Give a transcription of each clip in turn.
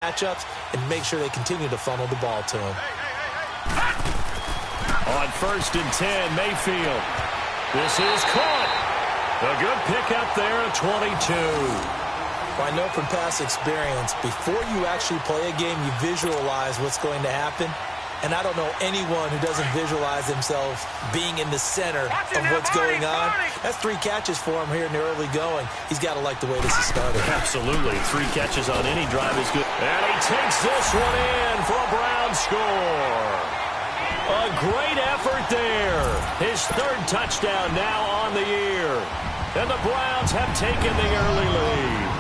matchups and make sure they continue to funnel the ball to him. On 1st and 10, Mayfield. This is caught. A good pickup there at 22. Well, I know from past experience, before you actually play a game, you visualize what's going to happen. And I don't know anyone who doesn't visualize themselves being in the center of what's going on. That's 3 catches for him here in the early going. He's got to like the way this is started. Absolutely. 3 catches on any drive is good. And he takes this one in for a Brown score. A great effort there. His 3rd touchdown now on the year. And the Browns have taken the early lead.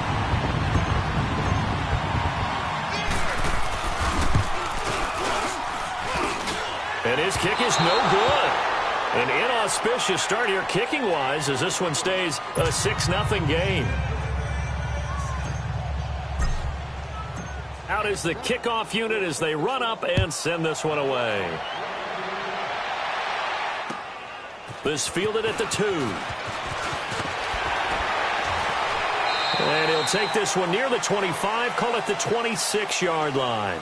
And his kick is no good. An inauspicious start here kicking-wise as this one stays a 6-0 game. Out is the kickoff unit as they run up and send this one away. This fielded at the 2. And he'll take this one near the 25, call it the 26-yard line.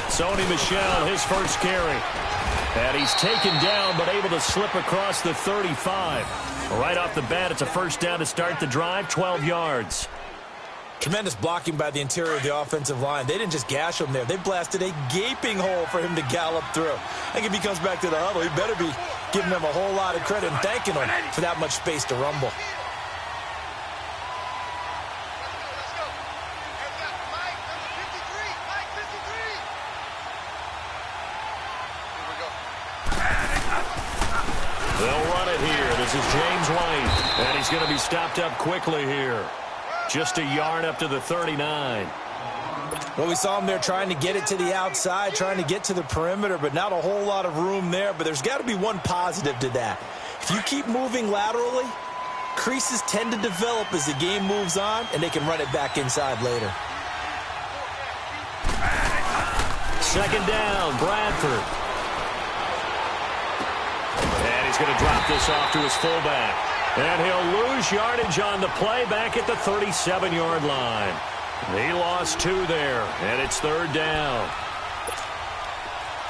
Sony Michel, his first carry. And he's taken down, but able to slip across the 35. Right off the bat, it's a first down to start the drive, 12 yards. Tremendous blocking by the interior of the offensive line. They didn't just gash him there. They blasted a gaping hole for him to gallop through. I think if he comes back to the huddle, he better be giving them a whole lot of credit and thanking them for that much space to rumble. This is James White, and he's going to be stopped up quickly here. Just a yard up to the 39. Well, we saw him there trying to get it to the outside, trying to get to the perimeter, but not a whole lot of room there. But there's got to be one positive to that. If you keep moving laterally, creases tend to develop as the game moves on, and they can run it back inside later. 2nd down, Bradford. He's going to drop this off to his fullback. And he'll lose yardage on the play back at the 37-yard line. He lost 2 there, and it's 3rd down.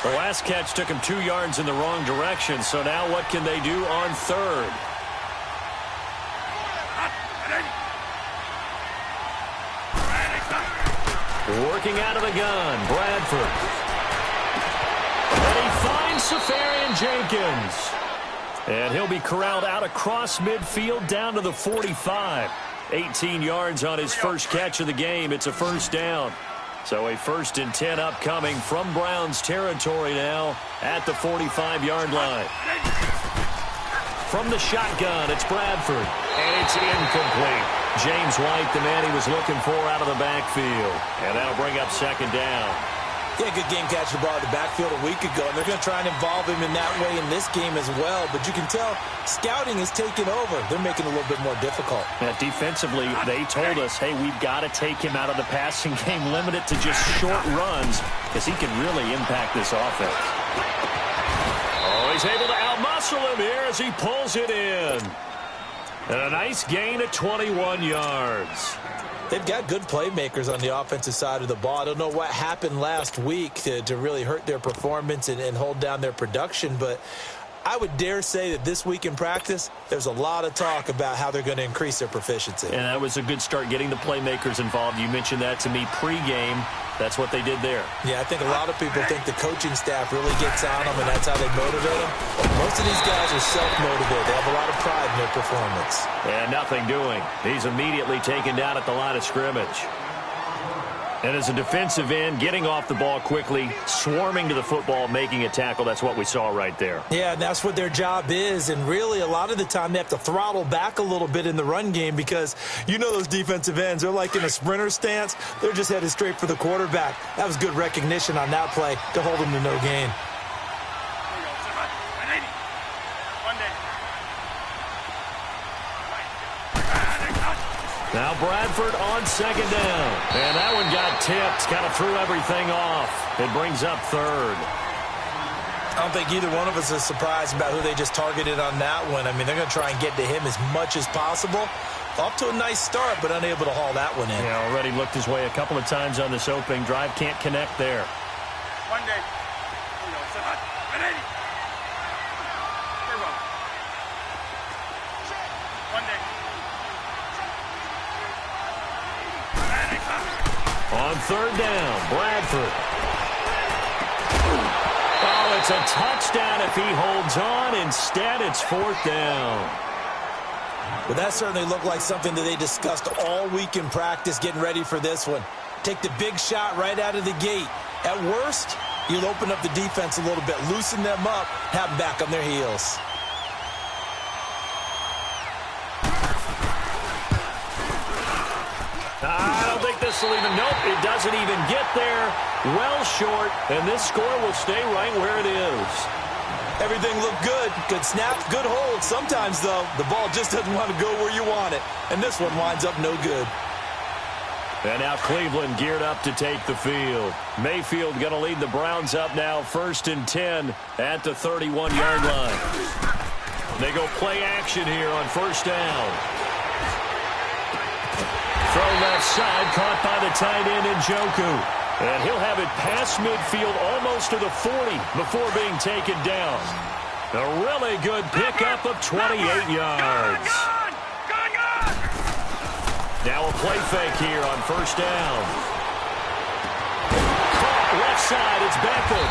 The last catch took him 2 yards in the wrong direction, so now what can they do on 3rd? Working out of the gun, Bradford. And he finds Safarian Jenkins. And he'll be corralled out across midfield down to the 45. 18 yards on his first catch of the game. It's a first down. So a 1st and 10 upcoming from Browns territory now at the 45-yard line. From the shotgun, it's Bradford. And it's incomplete. James White, the man he was looking for out of the backfield. And that'll bring up 2nd down. Yeah, good game catching the ball in the backfield a week ago, and they're going to try and involve him in that way in this game as well. But you can tell scouting is taking over. They're making it a little bit more difficult. Defensively, they told us, hey, we've got to take him out of the passing game, limit it to just short runs, because he can really impact this offense. Oh, he's able to outmuscle him here as he pulls it in. And a nice gain at 21 yards. They've got good playmakers on the offensive side of the ball. I don't know what happened last week to really hurt their performance and hold down their production, but I would dare say that this week in practice, there's a lot of talk about how they're going to increase their proficiency. And that was a good start getting the playmakers involved. You mentioned that to me pregame. That's what they did there. Yeah, I think a lot of people think the coaching staff really gets on them, and that's how they motivate them. Most of these guys are self-motivated. They have a lot of pride in their performance. And nothing doing. He's immediately taken down at the line of scrimmage. And as a defensive end, getting off the ball quickly, swarming to the football, making a tackle, that's what we saw right there. Yeah, and that's what their job is. And really, a lot of the time, they have to throttle back a little bit in the run game because you know those defensive ends, they're like in a sprinter stance. They're just headed straight for the quarterback. That was good recognition on that play to hold them to no gain. Now Bradford on second down. And that one got tipped. Kind of threw everything off. It brings up third. I don't think either one of us is surprised about who they just targeted on that one. I mean, they're going to try and get to him as much as possible. Off to a nice start, but unable to haul that one in. Yeah, already looked his way a couple of times on this opening drive. Can't connect there. On third down, Bradford. Oh, it's a touchdown if he holds on. Instead, it's fourth down. Well, that certainly looked like something that they discussed all week in practice getting ready for this one. Take the big shot right out of the gate. At worst, you'll open up the defense a little bit, loosen them up, have them back on their heels. I don't think this will even, nope, it doesn't even get there. Well short, and this score will stay right where it is. Everything looked good. Good snap, good hold. Sometimes, though, the ball just doesn't want to go where you want it. And this one winds up no good. And now Cleveland geared up to take the field. Mayfield going to lead the Browns up now, 1st and 10 at the 31-yard line. They go play action here on first down. Throw left side, caught by the tight end Njoku. And he'll have it past midfield almost to the 40 before being taken down. A really good pickup of 28 yards. Now a play fake here on first down. Caught left side, it's Beckham.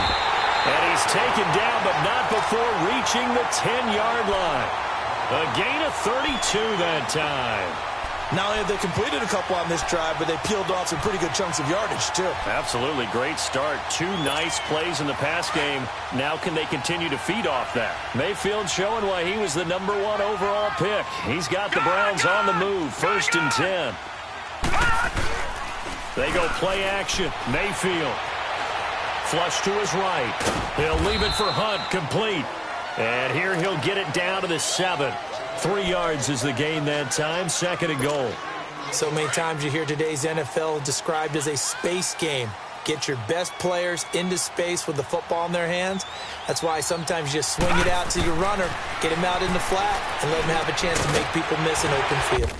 And he's taken down, but not before reaching the 10-yard line. A gain of 32 that time. Not only have they completed a couple on this drive, but they peeled off some pretty good chunks of yardage, too. Absolutely. Great start. 2 nice plays in the pass game. Now can they continue to feed off that? Mayfield showing why he was the #1 overall pick. He's got the Browns on the move. 1st and 10. They go play action. Mayfield. Flush to his right. He'll leave it for Hunt. Complete. And here he'll get it down to the 7. 3 yards is the gain that time. 2nd and goal. So many times you hear today's NFL described as a space game. Get your best players into space with the football in their hands. That's why sometimes you just swing it out to your runner, get him out in the flat, and let him have a chance to make people miss an open field.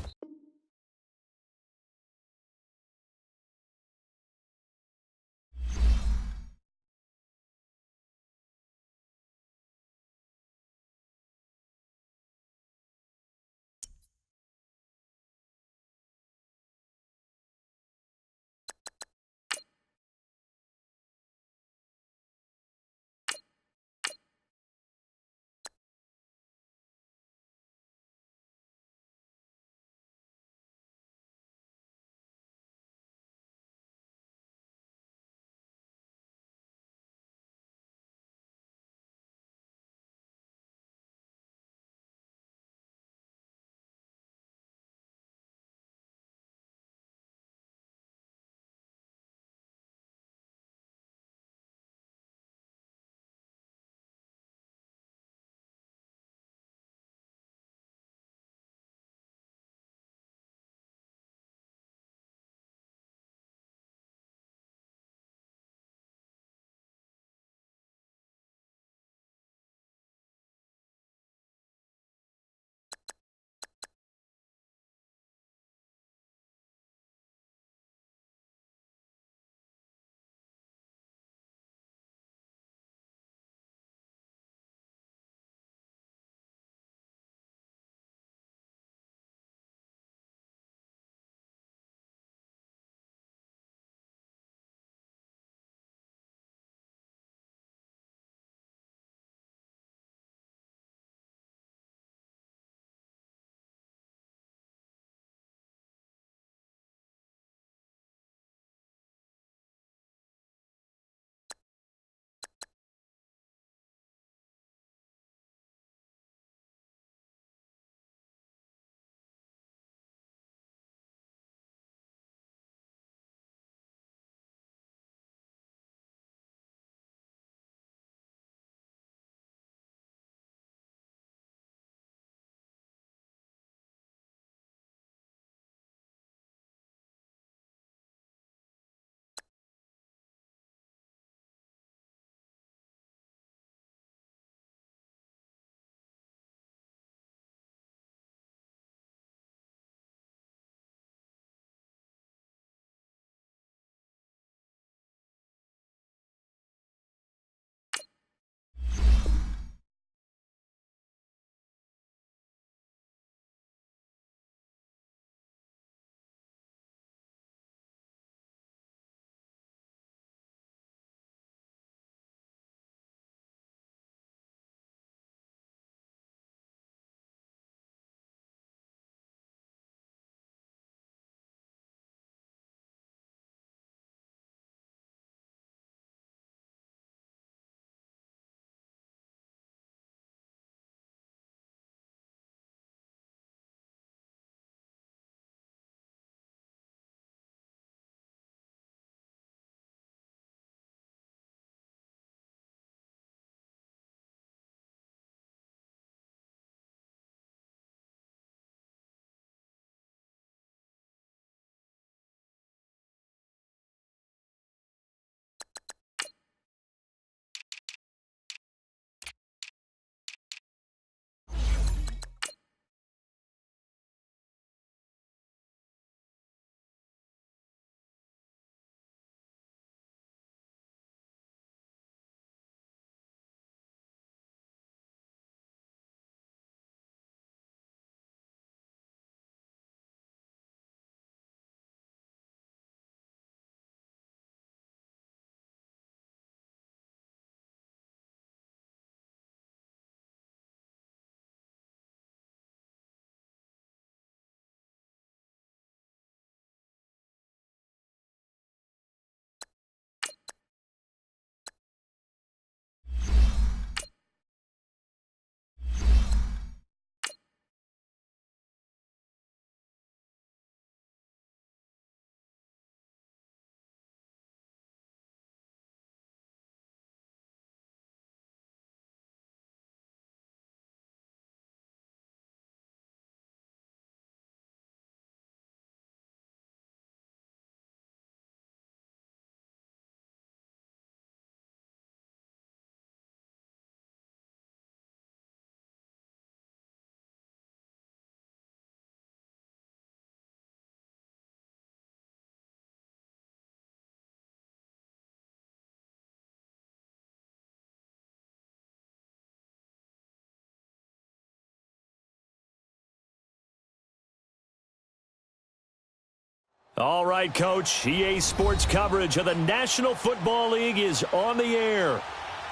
All right, Coach. EA Sports coverage of the National Football League is on the air.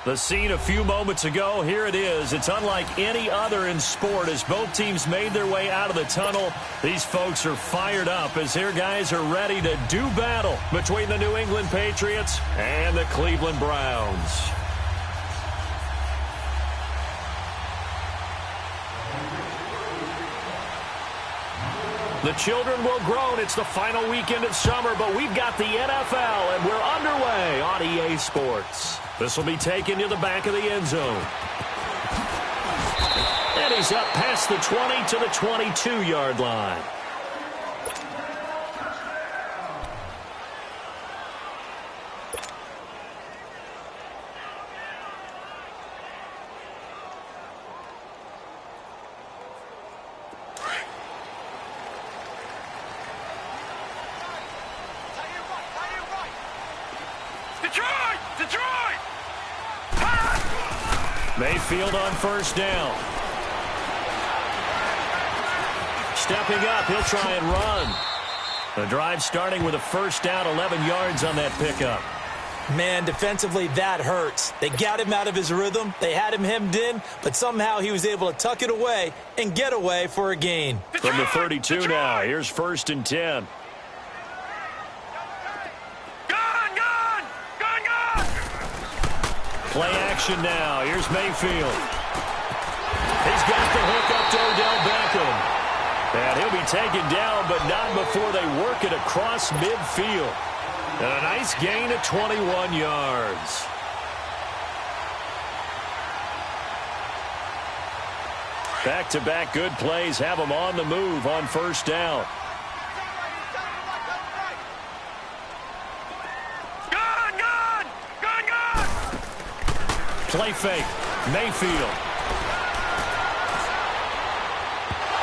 The scene a few moments ago, here it is. It's unlike any other in sport as both teams made their way out of the tunnel. These folks are fired up as their guys are ready to do battle between the New England Patriots and the Cleveland Browns. The children will groan. It's the final weekend of summer, but we've got the NFL, and we're underway on EA Sports. This will be taken to the back of the end zone. And he's up past the 20 to the 22-yard line. Mayfield on first down. Stepping up, he'll try and run. The drive starting with a first down, 11 yards on that pickup. Man, defensively, that hurts. They got him out of his rhythm. They had him hemmed in, but somehow he was able to tuck it away and get away for a gain. From the 32 now, here's 1st and 10. Play action now. Here's Mayfield. He's got the hook up to Odell Beckham. And he'll be taken down, but not before they work it across midfield. And a nice gain of 21 yards. Back-to-back good plays have them on the move on first down. Play fake. Mayfield.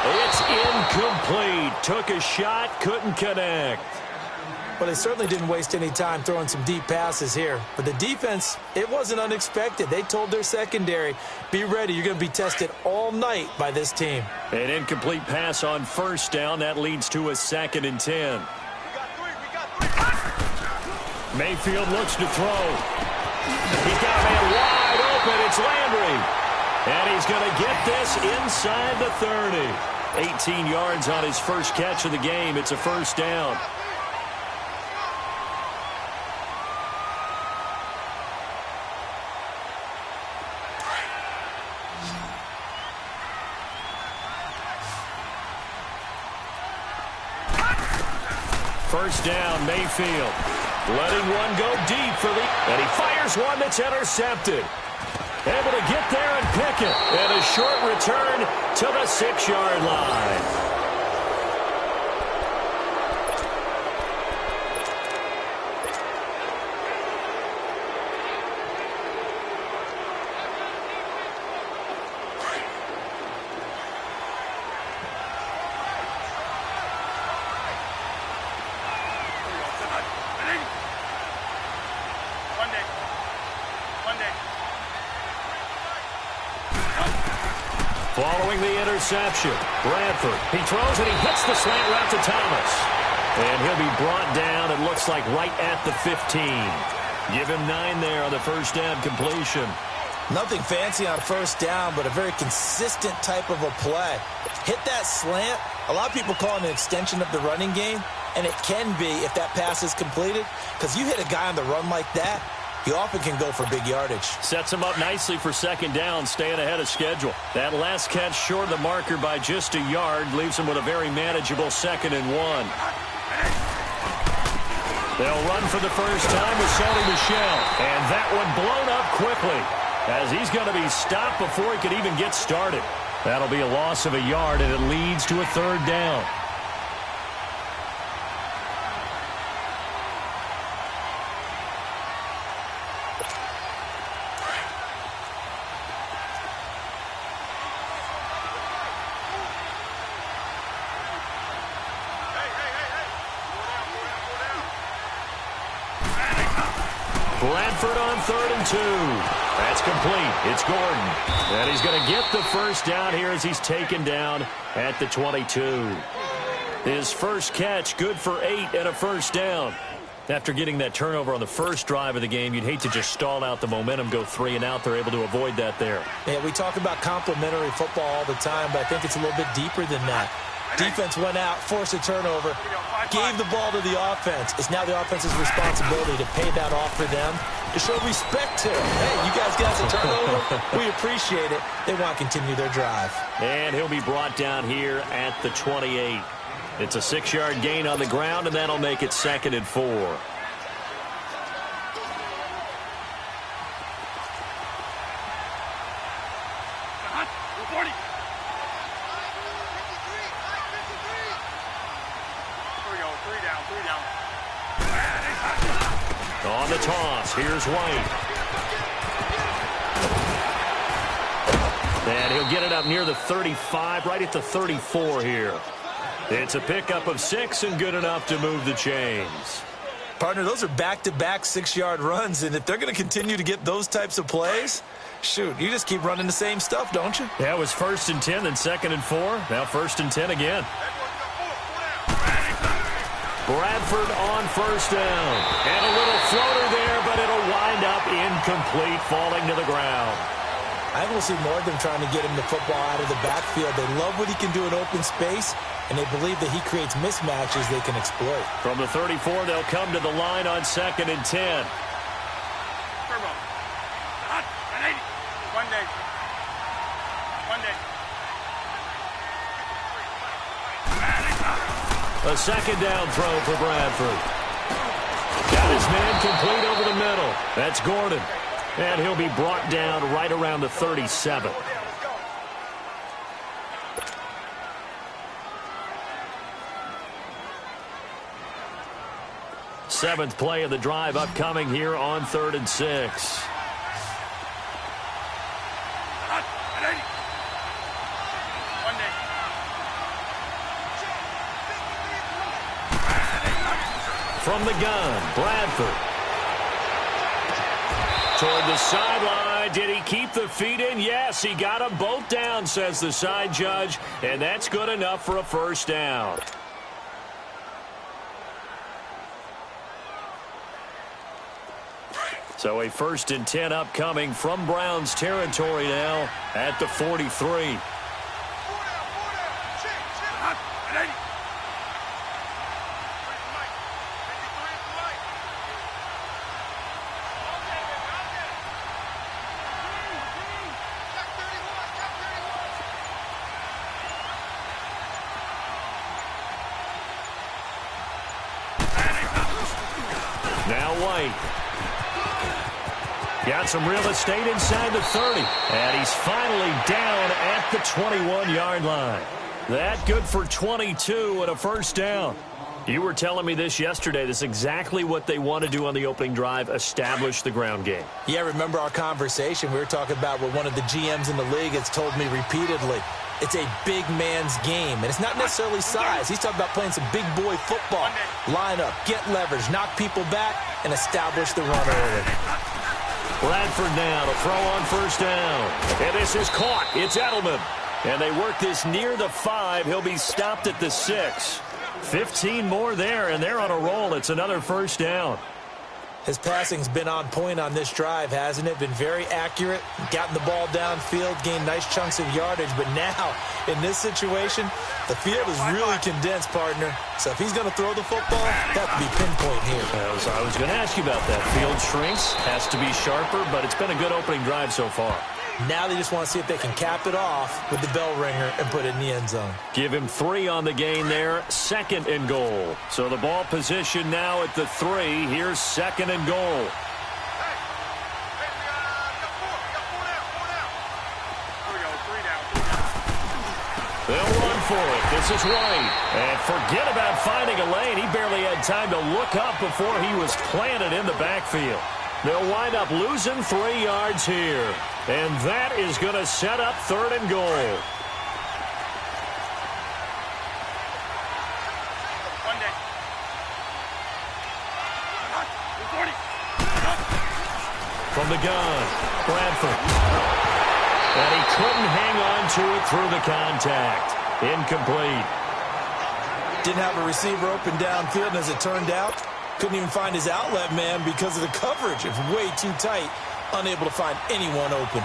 It's incomplete. Took a shot, couldn't connect. Well, they certainly didn't waste any time throwing some deep passes here. But the defense, it wasn't unexpected. They told their secondary, be ready. You're going to be tested all night by this team. An incomplete pass on first down. That leads to a 2nd and 10. Mayfield looks to throw. He's got a man wide open. It's Landry. And he's going to get this inside the 30. 18 yards on his first catch of the game. It's a first down. First down, Mayfield. Letting one go deep for the... And he fires one that's intercepted. Able to get there and pick it. And a short return to the 6-yard line. Following the interception, Bradford, he throws and he hits the slant route to Thomas. And he'll be brought down, it looks like, right at the 15. Give him 9 there on the first down completion. Nothing fancy on first down, but a very consistent type of a play. Hit that slant. A lot of people call it an extension of the running game, and it can be if that pass is completed, because you hit a guy on the run like that, he often can go for big yardage. Sets him up nicely for second down, staying ahead of schedule. That last catch short of the marker by just a yard leaves him with a very manageable 2nd and 1. They'll run for the first time with Sony Michel. And that one blown up quickly as he's going to be stopped before he could even get started. That'll be a loss of a yard, and it leads to a 3rd down. Bradford on 3rd and 2. That's complete. It's Gordon. And he's going to get the first down here as he's taken down at the 22. His first catch, good for 8 and a first down. After getting that turnover on the first drive of the game, you'd hate to just stall out the momentum, go 3 and out. They're able to avoid that there. Yeah, we talk about complementary football all the time, but I think it's a little bit deeper than that. Defense went out, forced a turnover, gave the ball to the offense. It's now the offense's responsibility to pay that off for them, to show respect to them. Hey, you guys got the turnover? We appreciate it. They want to continue their drive. And he'll be brought down here at the 28. It's a 6-yard gain on the ground, and that'll make it 2nd and 4. On the toss, here's White. And he'll get it up near the 35, right at the 34 here. It's a pickup of 6 and good enough to move the chains. Partner, those are back-to-back 6-yard runs, and if they're going to continue to get those types of plays, shoot, you just keep running the same stuff, don't you? Yeah, it was 1st and 10, then 2nd and 4. Now 1st and 10 again. Bradford on first down. And a little floater there, but it'll wind up incomplete, falling to the ground. I think we'll see more of them trying to get him the football out of the backfield. They love what he can do in open space, and they believe that he creates mismatches they can exploit. From the 34, they'll come to the line on 2nd and 10. A 2nd down throw for Bradford. Got his man complete over the middle. That's Gordon. And he'll be brought down right around the 37. Seventh play of the drive upcoming here on 3rd and 6. From the gun, Bradford. Toward the sideline. Did he keep the feet in? Yes, he got them both down, says the side judge. And that's good enough for a first down. So a 1st and 10 upcoming from Browns territory now at the 43. Now White. Got some real estate inside the 30. And he's finally down at the 21-yard line. That good for 22 and a first down. You were telling me this yesterday. This is exactly what they want to do on the opening drive, establish the ground game. Yeah, remember our conversation? We were talking about what one of the GMs in the league has told me repeatedly. It's a big man's game, and it's not necessarily size. He's talking about playing some big boy football. Line up, get leverage, knock people back, and establish the run early. Bradford now to throw on first down. And this is caught. It's Edelman. And they work this near the 5. He'll be stopped at the 6. 15 more there, and they're on a roll. It's another first down. His passing's been on point on this drive, hasn't it? Been very accurate, gotten the ball downfield, gained nice chunks of yardage. But now, in this situation, the field is really condensed, partner. So if he's going to throw the football, that would be pinpoint here. I was going to ask you about that. Field shrinks, has to be sharper, but it's been a good opening drive so far. Now they just want to see if they can cap it off with the bell ringer and put it in the end zone. Give him 3 on the gain there. 2nd and goal. So the ball position now at the 3. Here's 2nd and goal. They'll run for it. This is White. And forget about finding a lane. He barely had time to look up before he was planted in the backfield. They'll wind up losing 3 yards here. And that is going to set up 3rd and goal. From the gun, Bradford. And he couldn't hang on to it through the contact. Incomplete. Didn't have a receiver open downfield, and as it turned out, couldn't even find his outlet man because of the coverage. It's way too tight, unable to find anyone open.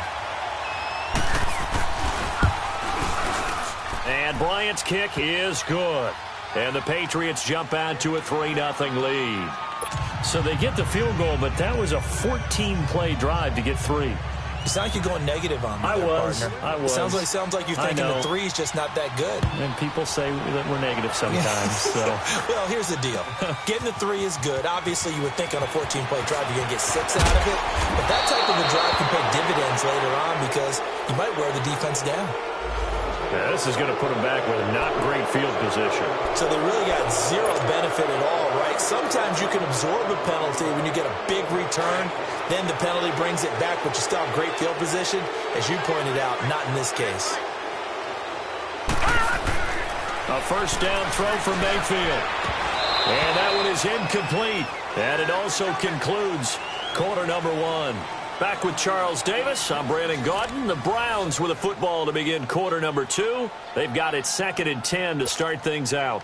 And Bryant's kick is good. And the Patriots jump out to a 3-0 lead. So they get the field goal, but that was a 14-play drive to get 3. It's not like you're going negative on me, partner. I was. Sounds like you're thinking the 3's just not that good. And people say that we're negative sometimes. So. Well, here's the deal. Getting the 3 is good. Obviously, you would think on a 14-play drive you're going to get 6 out of it. But that type of a drive can pay dividends later on because you might wear the defense down. Yeah, this is going to put them back with not great field position. So they really got zero benefit at all, right? Sometimes you can absorb a penalty when you get a big return. Then the penalty brings it back, but you still have great field position. As you pointed out, not in this case. A first down throw for Mayfield. And that one is incomplete. And it also concludes quarter number 1. Back with Charles Davis, I'm Brandon Gaudin. The Browns with a football to begin quarter number 2. They've got it 2nd and 10 to start things out.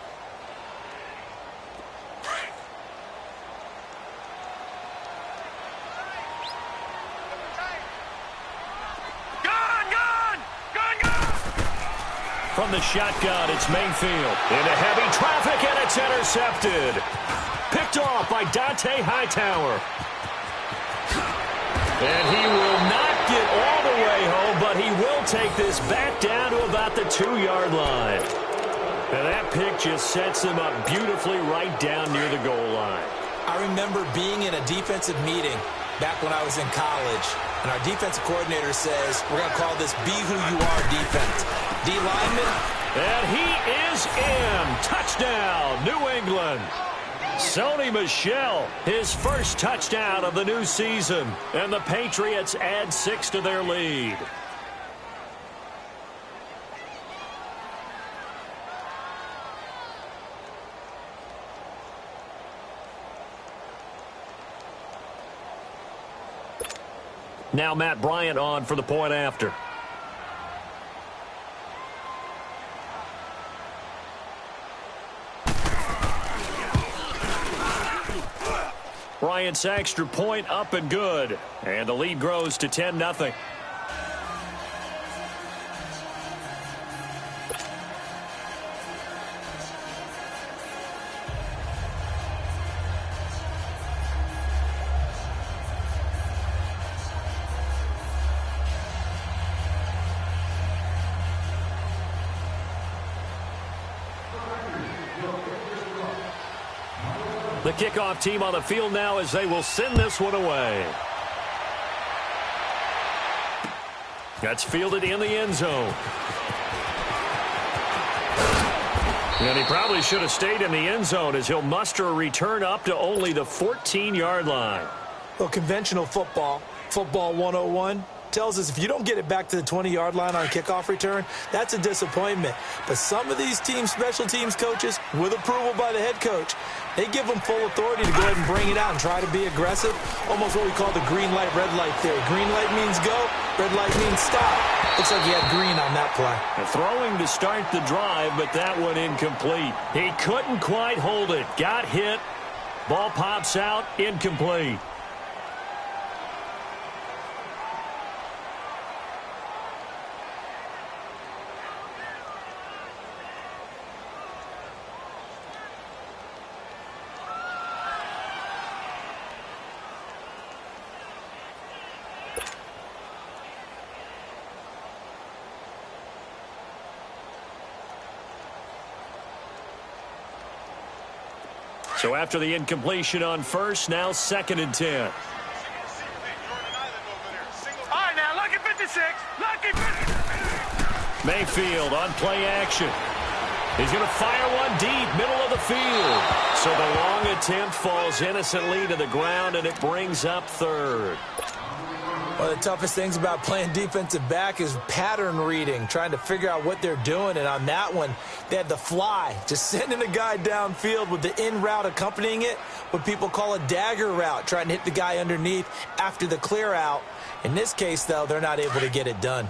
From the shotgun, it's Mayfield. Into heavy traffic, and it's intercepted. Picked off by Dante Hightower. And he will not get all the way home, but he will take this back down to about the 2-yard line. And that pick just sets him up beautifully right down near the goal line. I remember being in a defensive meeting back when I was in college, and our defensive coordinator says, we're going to call this Be Who You Are defense. D lineman. And he is in. Touchdown, New England. Sony Michel, his first touchdown of the new season. And the Patriots add 6 to their lead. Now Matt Bryant on for the point after. Bryant's extra point up and good. And the lead grows to 10-0. The kickoff team on the field now as they will send this one away. That's fielded in the end zone. And he probably should have stayed in the end zone as he'll muster a return up to only the 14-yard line. Well, conventional football 101, tells us if you don't get it back to the 20-yard line on a kickoff return, that's a disappointment. But some of these special teams coaches, with approval by the head coach, they give them full authority to go ahead and bring it out and try to be aggressive. Almost what we call the green light, red light theory. Green light means go, red light means stop. Looks like he had green on that play. Throwing to start the drive, but that one incomplete. He couldn't quite hold it. Got hit. Ball pops out, incomplete. So after the incompletion on first, now 2nd and 10. All right, now, lucky 56. Lucky 56. Mayfield on play action. He's going to fire one deep, middle of the field. So the long attempt falls innocently to the ground, and it brings up 3rd. One of the toughest things about playing defensive back is pattern reading, trying to figure out what they're doing. And on that one, they had the fly, just sending a guy downfield with the in route accompanying it, what people call a dagger route, trying to hit the guy underneath after the clear out. In this case, though, they're not able to get it done.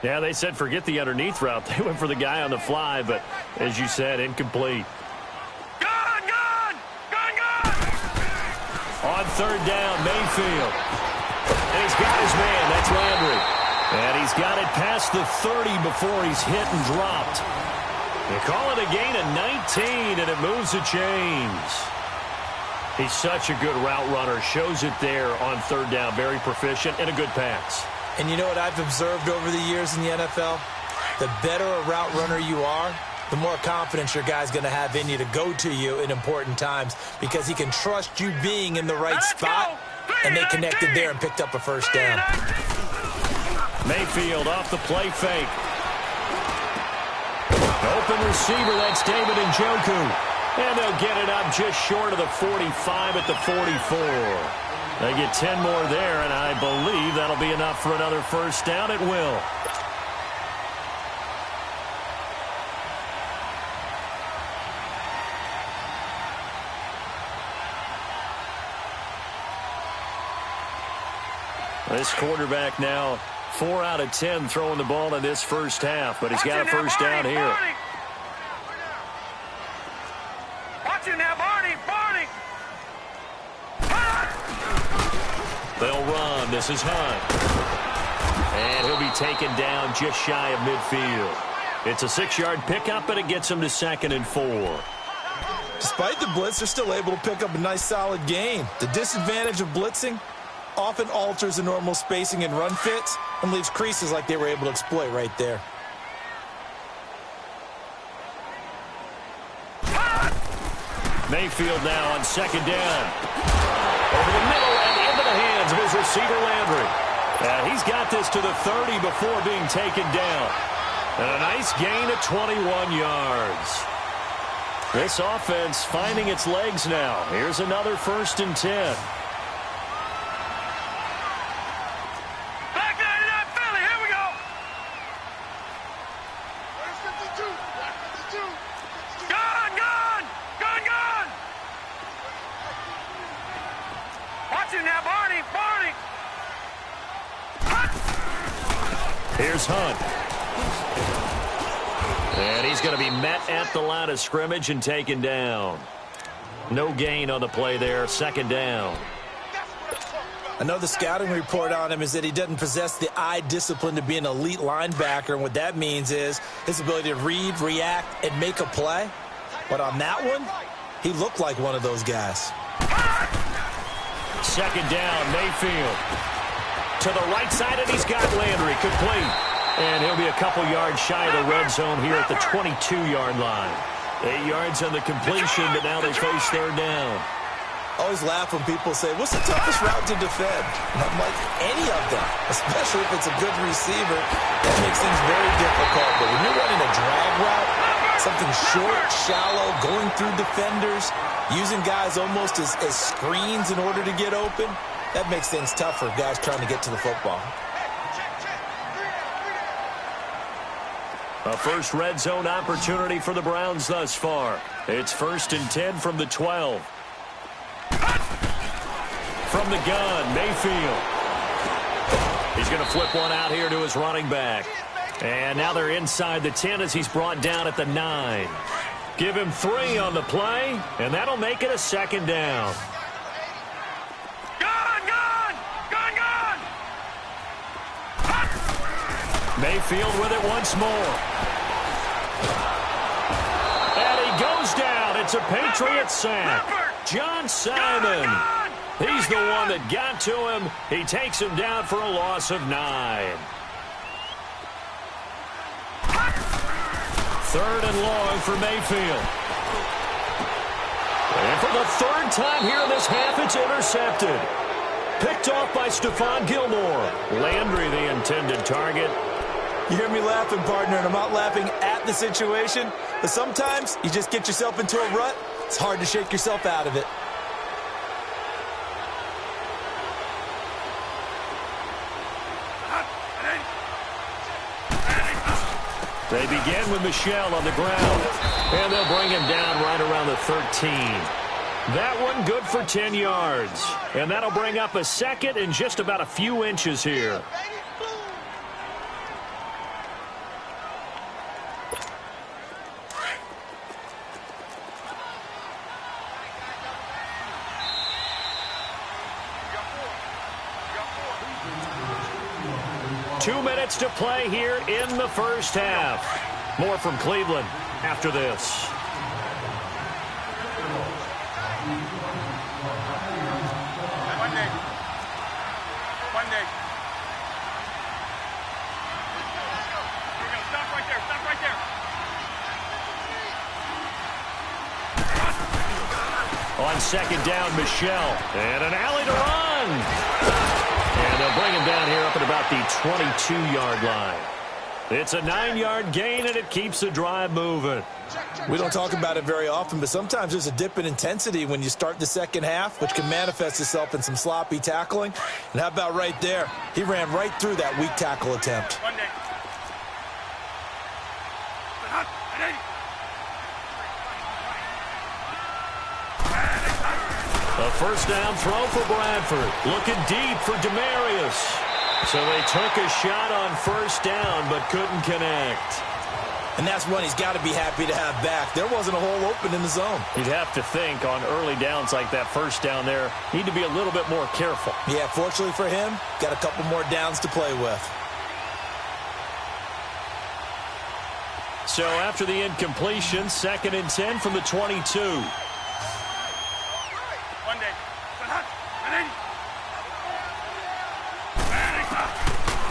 Yeah, they said forget the underneath route. They went for the guy on the fly, but as you said, incomplete. third down, Mayfield. And he's got his man. That's Landry. And he's got it past the 30 before he's hit and dropped. They call it a gain of 19, and it moves the chains. He's such a good route runner. Shows it there on third down. Very proficient and a good pass. And you know what I've observed over the years in the NFL? The better a route runner you are, the more confidence your guy's going to have in you to go to you in important times because he can trust you being in the right spot, and they connected there and picked up a first down. Mayfield off the play fake. Open receiver, that's David Njoku. And they'll get it up just short of the 45 at the 44. They get 10 more there, and I believe that'll be enough for another first down. It will. This quarterback now 4 out of 10 throwing the ball in this first half, but he's got a first down here. Watch it now, Barney. They'll run. This is Hunt. And he'll be taken down just shy of midfield. It's a 6-yard pickup, and it gets him to 2nd and 4. Despite the blitz, they're still able to pick up a nice, solid gain. The disadvantage of blitzing often alters the normal spacing and run fits and leaves creases like they were able to exploit right there. Mayfield now on 2nd down. Over the middle and into the hands of his receiver, Landry. He's got this to the 30 before being taken down. And a nice gain of 21 yards. This offense finding its legs now. Here's another 1st and 10. Here's Hunt. And he's going to be met at the line of scrimmage and taken down. No gain on the play there. 2nd down. I know the scouting report on him is that he doesn't possess the eye discipline to be an elite linebacker. And what that means is his ability to read, react, and make a play. But on that one, he looked like one of those guys. 2nd down, Mayfield. To the right side, and he's got Landry complete. And he'll be a couple yards shy of the red zone here at the 22-yard line. 8 yards on the completion, but now they face 3rd down. I always laugh when people say, what's the toughest route to defend? And I'm like, any of them, especially if it's a good receiver. That makes things very difficult. But when you're running a drag route, something short, shallow, going through defenders, using guys almost as screens in order to get open, that makes things tough for guys trying to get to the football. A first red zone opportunity for the Browns thus far. It's 1st and 10 from the 12. From the gun, Mayfield. He's going to flip one out here to his running back. And now they're inside the 10 as he's brought down at the 9. Give him 3 on the play, and that'll make it a 2nd down. Mayfield with it once more. And he goes down. It's a Patriot sack. John Simon. He's the one that got to him. He takes him down for a loss of 9. 3rd and long for Mayfield. And for the 3rd time here in this half, it's intercepted. Picked off by Stephon Gilmore. Landry, the intended target. You hear me laughing, partner, and I'm not laughing at the situation, but sometimes you just get yourself into a rut. It's hard to shake yourself out of it. They begin with Michel on the ground, and they'll bring him down right around the 13. That one good for 10 yards, and that'll bring up a 2nd in just about a few inches here. 2 minutes to play here in the first half. More from Cleveland after this. Monday. Stop right there. Stop right there. On second down, Michelle. And an alley to run. And they'll bring him down here up at about the 22-yard line. It's a 9-yard gain, and it keeps the drive moving. We don't talk about it very often, but sometimes there's a dip in intensity when you start the second half, which can manifest itself in some sloppy tackling. And how about right there? He ran right through that weak tackle attempt. A first down throw for Bradford. Looking deep for Demarius. So they took a shot on first down, but couldn't connect. And that's one he's got to be happy to have back. There wasn't a hole open in the zone. You'd have to think on early downs like that first down there, need to be a little bit more careful. Yeah, fortunately for him, got a couple more downs to play with. So after the incompletion, 2nd and 10 from the 22.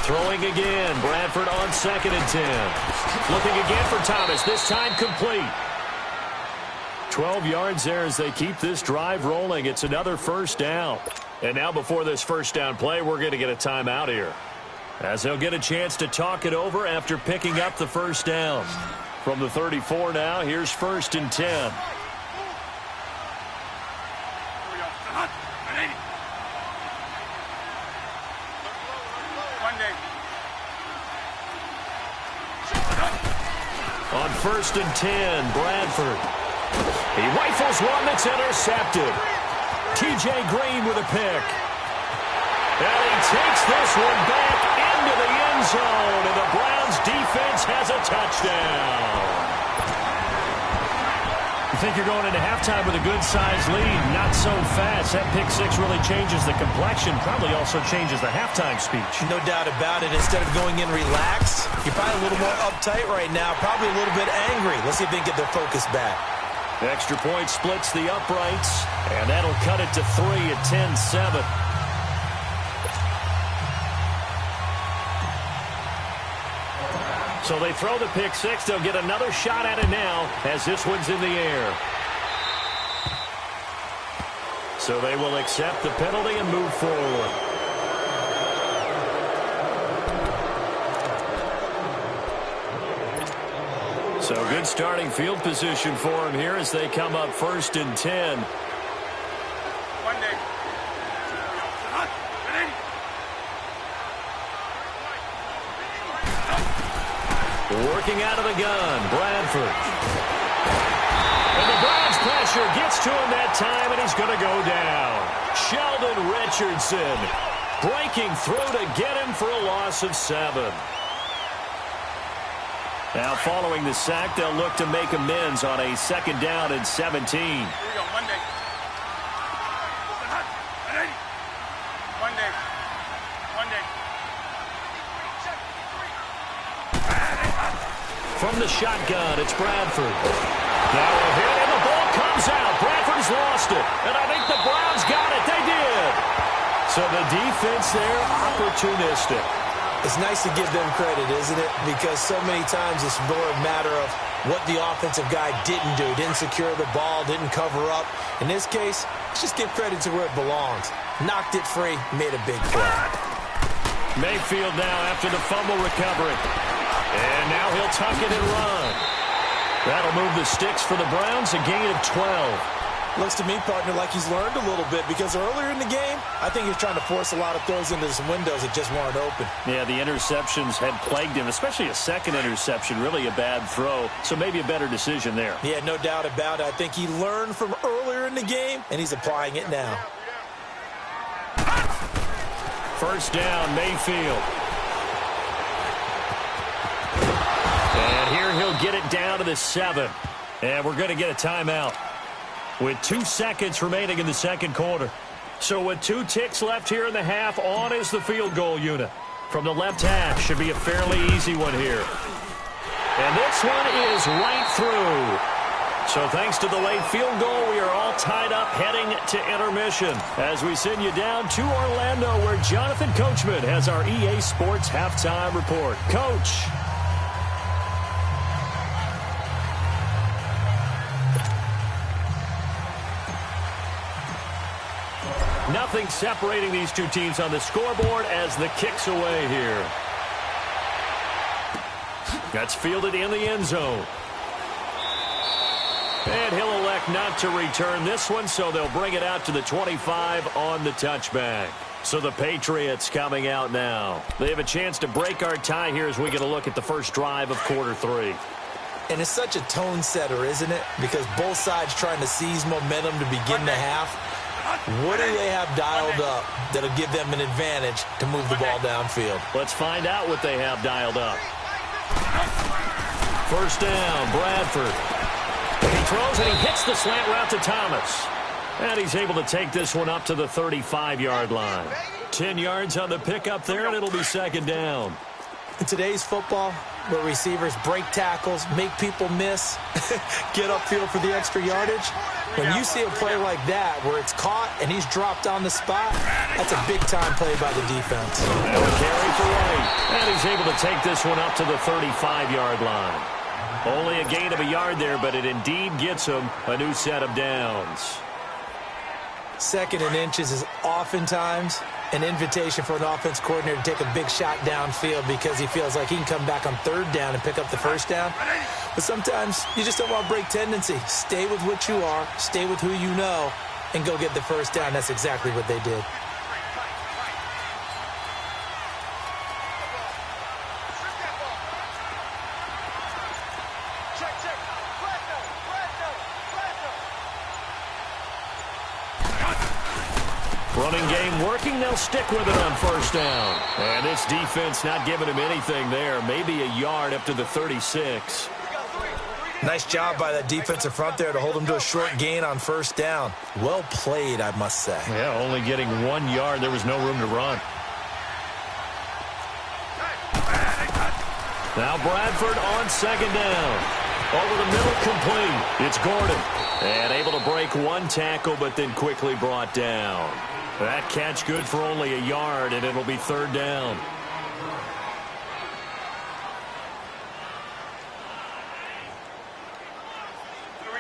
Throwing again. Bradford on 2nd and 10. Looking again for Thomas. This time complete. 12 yards there as they keep this drive rolling. It's another first down. And now before this first down play, we're going to get a timeout here, as they'll get a chance to talk it over after picking up the first down. From the 34 now, here's 1st and 10. On 1st and 10, Bradford. He rifles one that's intercepted. T.J. Green with a pick. And he takes this one back into the end zone, and the Browns defense has a touchdown. You think you're going into halftime with a good-sized lead, not so fast. That pick six really changes the complexion, probably also changes the halftime speech. No doubt about it. Instead of going in relaxed, you're probably a little more uptight right now, probably a little bit angry. Let's see if they can get their focus back. Extra point splits the uprights, and that'll cut it to 3 at 10-7. So they throw the pick six. They'll get another shot at it now as this one's in the air. So they will accept the penalty and move forward. So good starting field position for them here as they come up 1st and 10. Working out of the gun, Bradford. And the Browns pressure gets to him that time, and he's going to go down. Sheldon Richardson breaking through to get him for a loss of 7. Now following the sack, they'll look to make amends on a 2nd down and 17. Here we go, Monday. From the shotgun, it's Bradford. Now a hit, and the ball comes out. Bradford's lost it, and I think the Browns got it. They did. So the defense there, opportunistic. It's nice to give them credit, isn't it? Because so many times it's more a matter of what the offensive guy didn't do. Didn't secure the ball, didn't cover up. In this case, let's just give credit to where it belongs. Knocked it free, made a big play. Mayfield now after the fumble recovery. And now he'll tuck it and run. That'll move the sticks for the Browns, a gain of 12. Looks to me, partner, like he's learned a little bit, because earlier in the game, I think he's trying to force a lot of throws into some windows that just weren't open. Yeah, the interceptions had plagued him, especially a second interception, really a bad throw. So maybe a better decision there. Yeah, no doubt about it. I think he learned from earlier in the game, and he's applying it now. First down, Mayfield. And here he'll get it down to the 7. And we're going to get a timeout with 2 seconds remaining in the second quarter. So with 2 ticks left here in the half, on is the field goal unit. From the left hash, should be a fairly easy one here. And this one is right through. So thanks to the late field goal, we are all tied up heading to intermission as we send you down to Orlando where Jonathan Coachman has our EA Sports halftime report. Coach. Nothing separating these two teams on the scoreboard as the kick's away here. That's fielded in the end zone. And he'll elect not to return this one, so they'll bring it out to the 25 on the touchback. So the Patriots coming out now. They have a chance to break our tie here as we get a look at the first drive of quarter 3. And it's such a tone setter, isn't it? Because both sides trying to seize momentum to begin the half. What do they have dialed up that'll give them an advantage to move the ball downfield? Let's find out what they have dialed up. First down, Bradford. He throws and he hits the slant route to Thomas. And he's able to take this one up to the 35-yard line. 10 yards on the pickup there, and it'll be second down. In today's football, where receivers break tackles, make people miss, get upfield for the extra yardage, when you see a play like that where it's caught and he's dropped on the spot, that's a big-time play by the defense. And a carry for White. And he's able to take this one up to the 35-yard line. Only a gain of a yard there, but it indeed gets him a new set of downs. Second and inches is oftentimes an invitation for an offense coordinator to take a big shot downfield because he feels like he can come back on third down and pick up the first down. But sometimes you just don't want to break tendency. Stay with what you are, stay with who you know, and go get the first down. That's exactly what they did. Running game working, they'll stick with it on first down. And this defense not giving him anything there. Maybe a yard up to the 36. Nice job by that defensive front there to hold him to a short gain on first down. Well played, I must say. Yeah, only getting 1 yard. There was no room to run. Now Bradford on second down. Over the middle, complete. It's Gordon. And able to break one tackle, but then quickly brought down. That catch good for only a yard, and it'll be third down.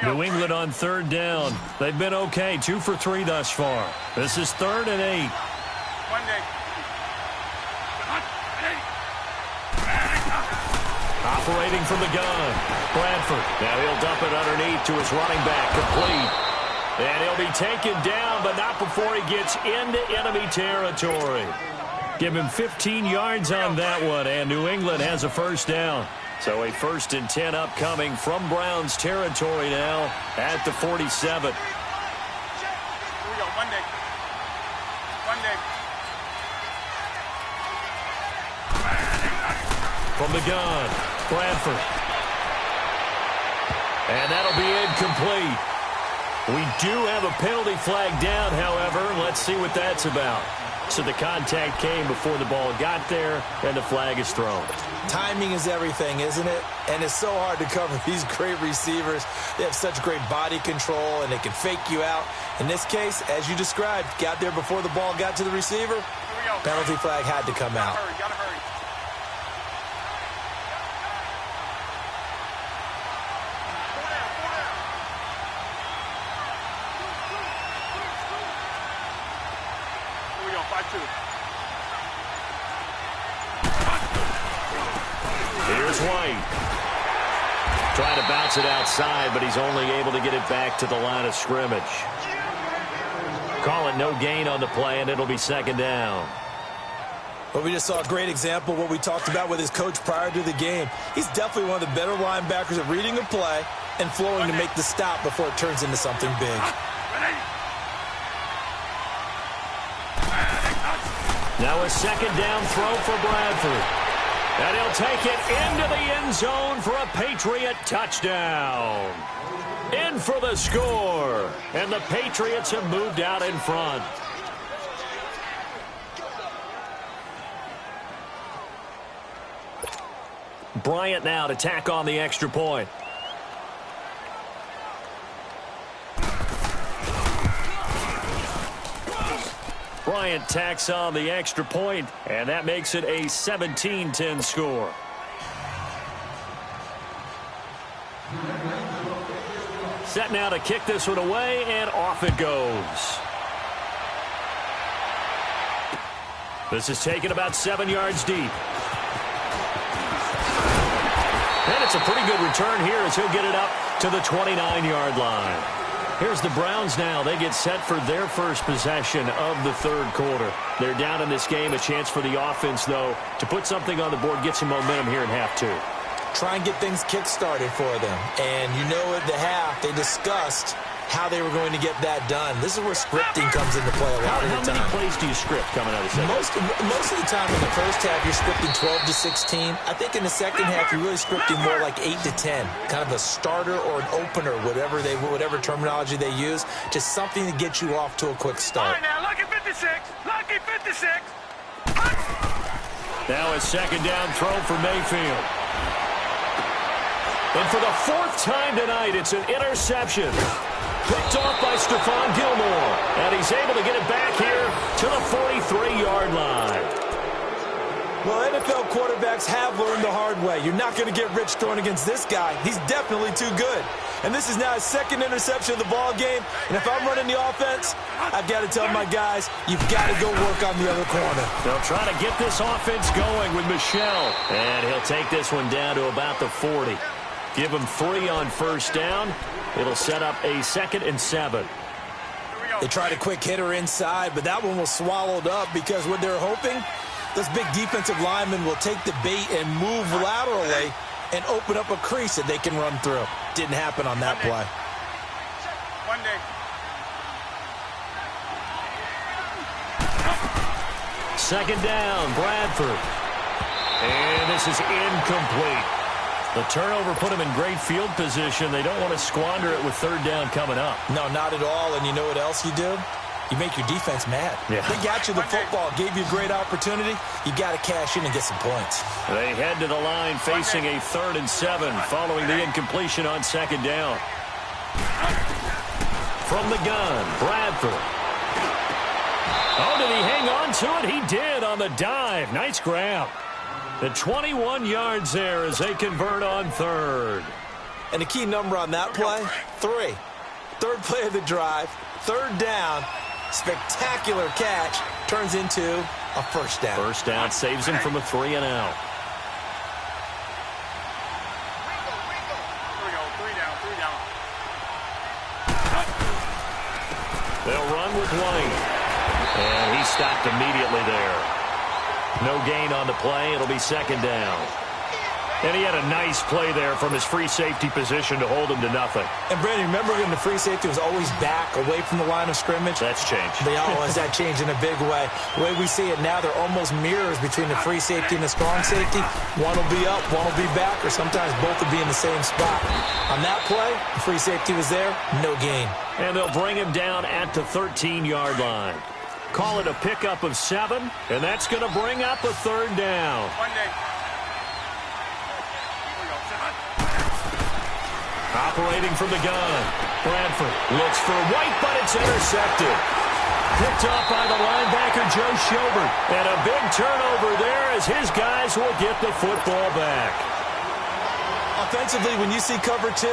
New England on third down. They've been okay, 2 for 3 thus far. This is 3rd and 8. Operating from the gun. Bradford. Now he'll dump it underneath to his running back. Complete. And he'll be taken down, but not before he gets into enemy territory. Give him 15 yards on that one, and New England has a first down. So a 1st and 10 upcoming from Browns territory now at the 47. Here we go, Monday. From the gun, Bradford. And that'll be incomplete. We do have a penalty flag down, however. Let's see what that's about. So the contact came before the ball got there, and the flag is thrown. Timing is everything, isn't it? And it's so hard to cover these great receivers. They have such great body control, and they can fake you out. In this case, as you described, got there before the ball got to the receiver. Penalty flag had to come out. Gotta hurry. Here's White. Trying to bounce it outside, but he's only able to get it back to the line of scrimmage. Call it no gain on the play, and it'll be second down. Well, we just saw a great example of what we talked about with his coach prior to the game. He's definitely one of the better linebackers at reading a play and flowing to make the stop before it turns into something big. Now a second down throw for Bradford. And he'll take it into the end zone for a Patriot touchdown. In for the score. And the Patriots have moved out in front. Bryant now to tack on the extra point. Bryant tacks on the extra point, and that makes it a 17-10 score. Set now to kick this one away, and off it goes. This is taken about 7 yards deep. And it's a pretty good return here as he'll get it up to the 29-yard line. Here's the Browns now. They get set for their first possession of the third quarter. They're down in this game. A chance for the offense, though, to put something on the board, get some momentum here in half two. Try and get things kick-started for them. And you know at the half, they discussed how they were going to get that done. This is where scripting comes into play a lot of the time. How many plays do you script coming out of the second? Most of the time in the first half, you're scripting 12 to 16. I think in the second half, you're really scripting more like 8 to 10. Kind of a starter or an opener, whatever terminology they use. Just something to get you off to a quick start. All right, now, lucky 56. Lucky 56. Now a second down throw for Mayfield. And for the fourth time tonight, it's an interception. Picked off by Stephon Gilmore. And he's able to get it back here to the 43-yard line. Well, NFL quarterbacks have learned the hard way. You're not going to get rich throwing against this guy. He's definitely too good. And this is now his second interception of the ball game. And if I'm running the offense, I've got to tell my guys, you've got to go work on the other corner. They'll try to get this offense going with Michel. And he'll take this one down to about the 40. Give him 3 on first down. It'll set up a 2nd and 7. They tried a quick hitter inside, but that one was swallowed up because what they're hoping, those big defensive linemen will take the bait and move laterally and open up a crease that they can run through. Didn't happen on that play. Monday. Second down, Bradford. And this is incomplete. The turnover put them in great field position. They don't want to squander it with third down coming up. No, not at all. And you know what else you do? You make your defense mad. Yeah. They got you the football, gave you a great opportunity. You got to cash in and get some points. They head to the line facing a 3rd and 7 following the incompletion on second down. From the gun, Bradford. Oh, did he hang on to it? He did on the dive. Nice grab. The 21 yards there as they convert on third. And the key number on that play, 3. Third play of the drive, third down, spectacular catch, turns into a first down. First down saves him from a 3 and out. Here we go, 3 down, 3 down. They'll run with White. And he stopped immediately there. No gain on the play. It'll be second down. And he had a nice play there from his free safety position to hold him to nothing. And, Brandon, remember when the free safety was always back away from the line of scrimmage? That's changed. They always that changed in a big way. The way we see it now, they're almost mirrors between the free safety and the strong safety. One will be up, one will be back, or sometimes both will be in the same spot. On that play, the free safety was there, no gain. And they'll bring him down at the 13-yard line. Call it a pickup of 7, and that's going to bring up a third down. Monday. Operating from the gun, Bradford looks for White, but it's intercepted. Picked off by the linebacker, Joe Schobert. And a big turnover there as his guys will get the football back. Offensively, when you see cover 2,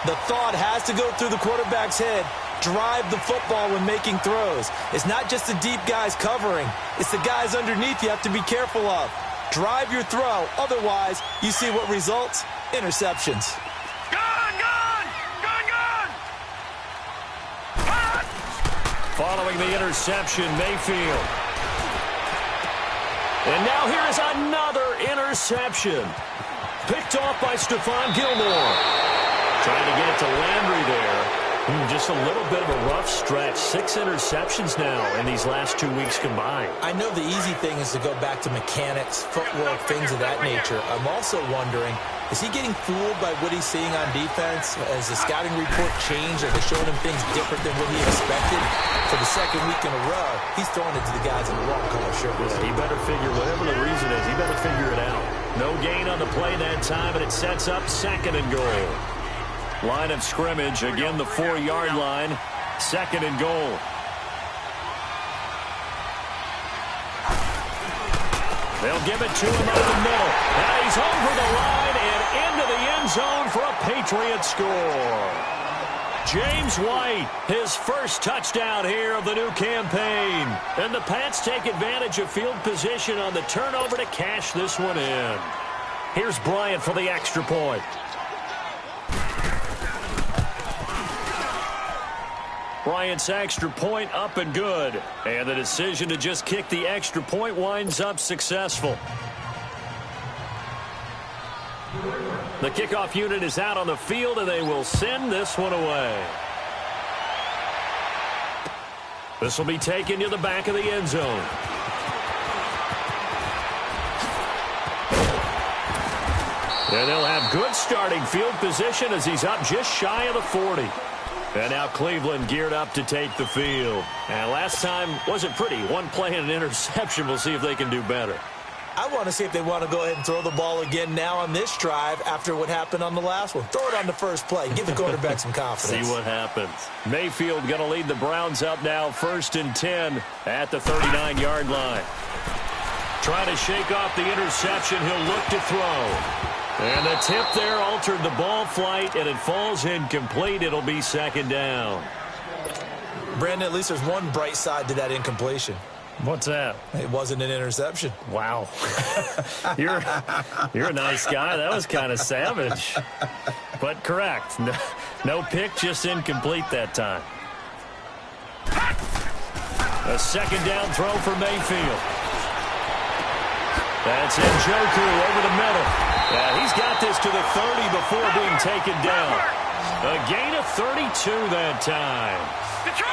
the thought has to go through the quarterback's head. Drive the football when making throws. It's not just the deep guys covering. It's the guys underneath you have to be careful of. Drive your throw. Otherwise, you see what results? Interceptions. Following the interception, Mayfield. And now here is another interception. Picked off by Stephon Gilmore. Trying to get it to Landry there. Just a little bit of a rough stretch. 6 interceptions now in these last 2 weeks combined. I know the easy thing is to go back to mechanics, footwork, things of that nature. I'm also wondering, is he getting fooled by what he's seeing on defense? Has the scouting report changed? Are they showing him things different than what he expected? For the second week in a row, he's throwing it to the guys in the wrong color shirts. Yeah, he better figure, whatever the reason is, he better figure it out. No gain on the play that time, and it sets up 2nd and goal. Line of scrimmage, again the 4-yard line, 2nd and goal. They'll give it to him over the middle. And he's over the line and into the end zone for a Patriot score. James White, his first touchdown here of the new campaign. And the Pats take advantage of field position on the turnover to cash this one in. Here's Bryant for the extra point. Bryant's extra point up and good. And the decision to just kick the extra point winds up successful. The kickoff unit is out on the field, and they will send this one away. This will be taken to the back of the end zone. And they'll have good starting field position as he's up just shy of the 40. And now Cleveland geared up to take the field. And last time wasn't pretty. One play and an interception. We'll see if they can do better. I want to see if they want to go ahead and throw the ball again now on this drive after what happened on the last one. Throw it on the first play. Give the quarterback some confidence. See what happens. Mayfield going to lead the Browns up now 1st and 10 at the 39-yard line. Trying to shake off the interception. He'll look to throw. And the tip there altered the ball flight, and it falls incomplete. It'll be 2nd down. Brandon, at least there's one bright side to that incompletion. What's that? It wasn't an interception. Wow. You're a nice guy. That was kind of savage. But correct. No pick, just incomplete that time. A 2nd down throw for Mayfield. That's Njoku over the middle. Yeah, he's got this to the 30 before being taken down. A gain of 32 that time.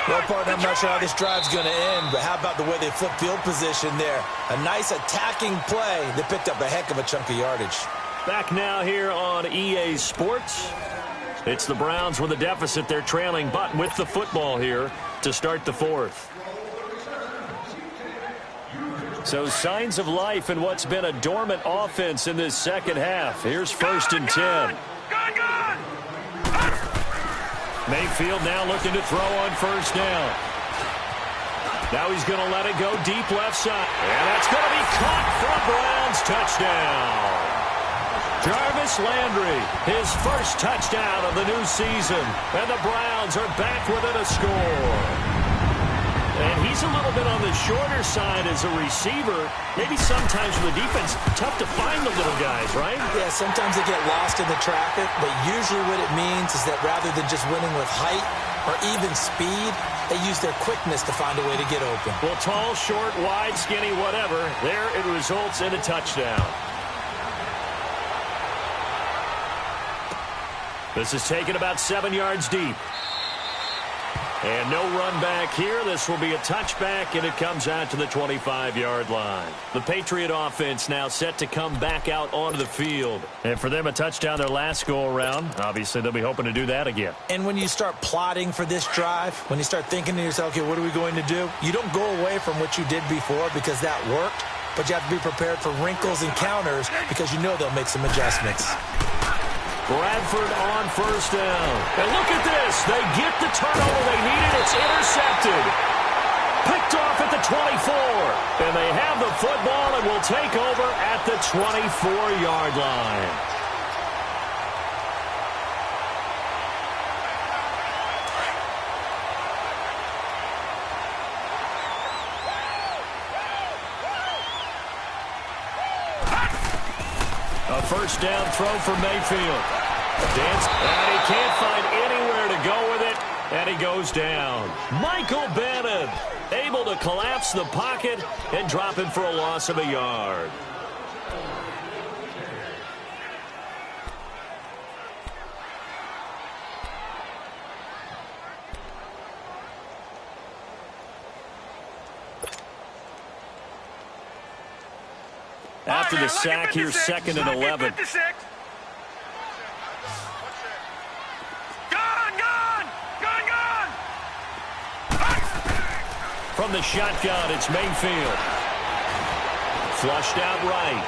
Well, partner, I'm not sure how this drive's going to end, but how about the way they flipped field position there? A nice attacking play. They picked up a heck of a chunk of yardage. Back now here on EA Sports. It's the Browns with a deficit. They're trailing, but with the football here to start the 4th. So signs of life in what's been a dormant offense in this second half. Here's 1st and 10. Mayfield now looking to throw on 1st down. Now he's going to let it go deep left side. And that's going to be caught for a Browns touchdown. Jarvis Landry, his first touchdown of the new season. And the Browns are back within a score. And he's a little bit on the shorter side as a receiver. Maybe sometimes for the defense, tough to find the little guys, right? Yeah, sometimes they get lost in the traffic, but usually what it means is that rather than just winning with height or even speed, they use their quickness to find a way to get open. Well, tall, short, wide, skinny, whatever, there it results in a touchdown. This is taken about 7 yards deep. And no run back here. This will be a touchback, and it comes out to the 25-yard line. The Patriot offense now set to come back out onto the field. And for them, a touchdown their last go-around. Obviously, they'll be hoping to do that again. And when you start plotting for this drive, when you start thinking to yourself, okay, what are we going to do? You don't go away from what you did before because that worked, but you have to be prepared for wrinkles and counters because you know they'll make some adjustments. Bradford on 1st down. And look at this. They get the turnover they needed. It's intercepted. Picked off at the 24. And they have the football and will take over at the 24-yard line. A 1st down throw for Mayfield. Dance, and he can't find anywhere to go with it, and he goes down. Michael Bannon able to collapse the pocket and drop him for a loss of a yard. After the sack, here's 2nd and 11. From the shotgun, it's Mayfield. Flushed out right.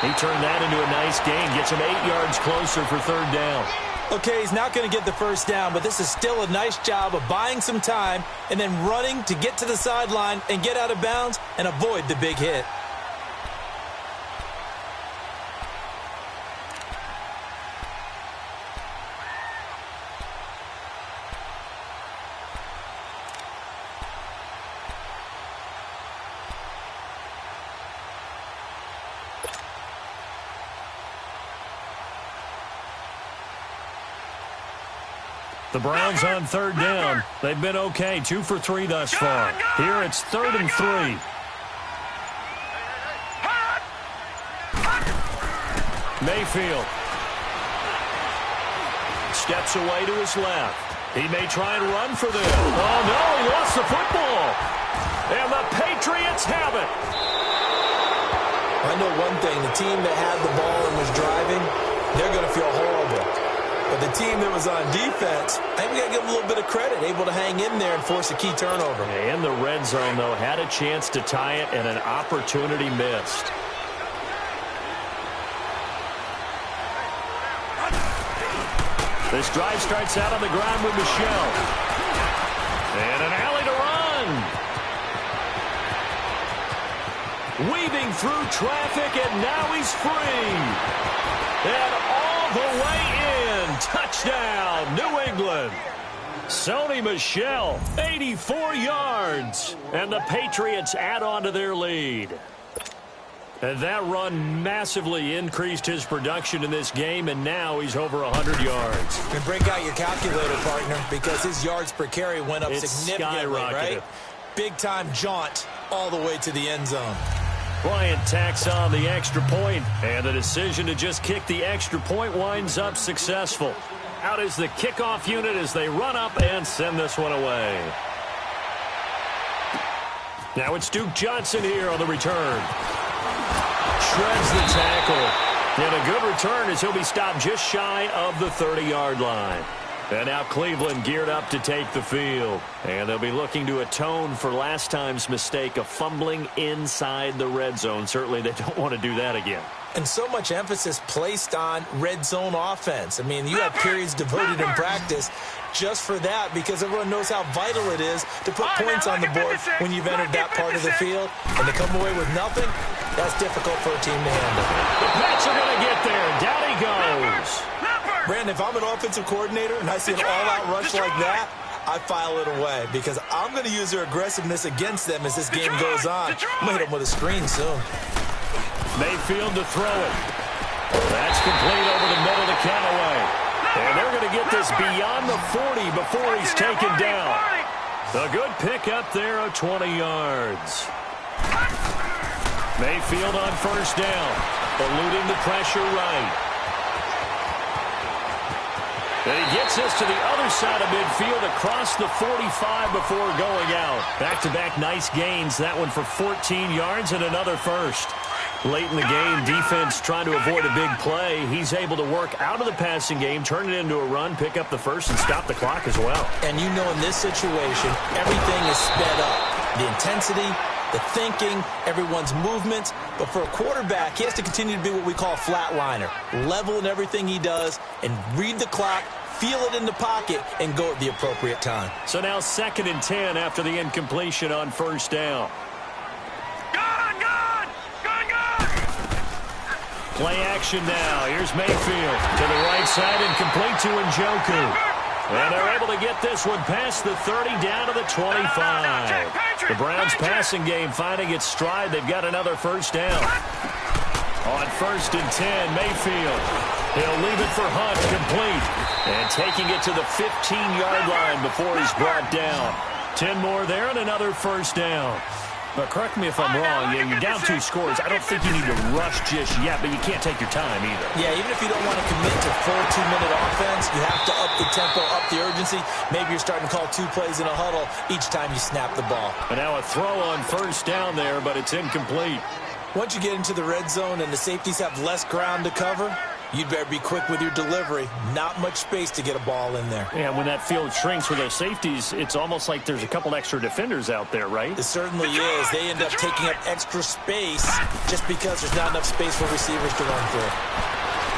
He turned that into a nice gain, gets him 8 yards closer for third down. Okay, he's not going to get the first down, but this is still a nice job of buying some time and then running to get to the sideline and get out of bounds and avoid the big hit. The Browns on third down. They've been okay, 2 for 3 thus far. Here it's 3rd and 3. Mayfield steps away to his left. He may try and run for this. Oh, no, he lost the football. And the Patriots have it. I know one thing. The team that had the ball and was driving, they're going to feel horrible. But the team that was on defense, I think we got to give them a little bit of credit, able to hang in there and force a key turnover. In the red zone, though, had a chance to tie it and an opportunity missed. This drive starts out on the ground with Michel. And an alley to run. Weaving through traffic, and now he's free. And all the way in. Touchdown, New England. Sony Michel, 84 yards. And the Patriots add on to their lead. And that run massively increased his production in this game, and now he's over 100 yards. And break out your calculator, partner, because his yards per carry went up significantly, right? Big-time jaunt all the way to the end zone. Bryant tacks on the extra point, and the decision to just kick the extra point winds up successful. Out is the kickoff unit as they run up and send this one away. Now it's Duke Johnson here on the return. Shreds the tackle. And a good return as he'll be stopped just shy of the 30-yard line. And now Cleveland geared up to take the field. And they'll be looking to atone for last time's mistake of fumbling inside the red zone. Certainly they don't want to do that again. And so much emphasis placed on red zone offense. I mean, you have periods devoted in practice just for that because everyone knows how vital it is to put points on the board when you've entered that part of the field. And to come away with nothing, that's difficult for a team to handle. The Pats are going to get there. Down he goes. Brandon, if I'm an offensive coordinator and I see an all-out rush like that, I file it away because I'm going to use their aggressiveness against them as this game goes on. I'm going to hit them with a screen soon. Mayfield to throw it. That's complete over the middle to Callaway. And they're going to get this beyond the 40 before he's taken down. A good pick up there of 20 yards. Mayfield on first down, eluding the pressure right. And he gets this to the other side of midfield across the 45 before going out. Back-to-back nice gains. That one for 14 yards and another first. Late in the game, defense trying to avoid a big play. He's able to work out of the passing game, turn it into a run, pick up the first, and stop the clock as well. And you know in this situation, everything is sped up. The intensity, the thinking, everyone's movements. But for a quarterback, he has to continue to be what we call a flatliner. Level in everything he does and read the clock, feel it in the pocket, and go at the appropriate time. So now 2nd and 10 after the incompletion on first down. Play action now. Here's Mayfield to the right side and complete to Njoku. And they're able to get this one past the 30 down to the 25. The Browns passing game finding its stride. They've got another first down. On 1st and 10, Mayfield. He'll leave it for Hunt, complete. And taking it to the 15-yard line before he's brought down. 10 more there and another first down. But correct me if I'm wrong, you're down 2 scores. I don't think you need to rush just yet, but you can't take your time either. Yeah, even if you don't want to commit to full 2-minute offense, you have to up the tempo, up the urgency. Maybe you're starting to call 2 plays in a huddle each time you snap the ball. And now a throw on first down there, but it's incomplete. Once you get into the red zone and the safeties have less ground to cover, You'd better be quick with your delivery. Not much space to get a ball in there. Yeah, when that field shrinks with those safeties, it's almost like there's a couple extra defenders out there, right? It certainly is. They end up taking up extra space just because there's not enough space for receivers to run through.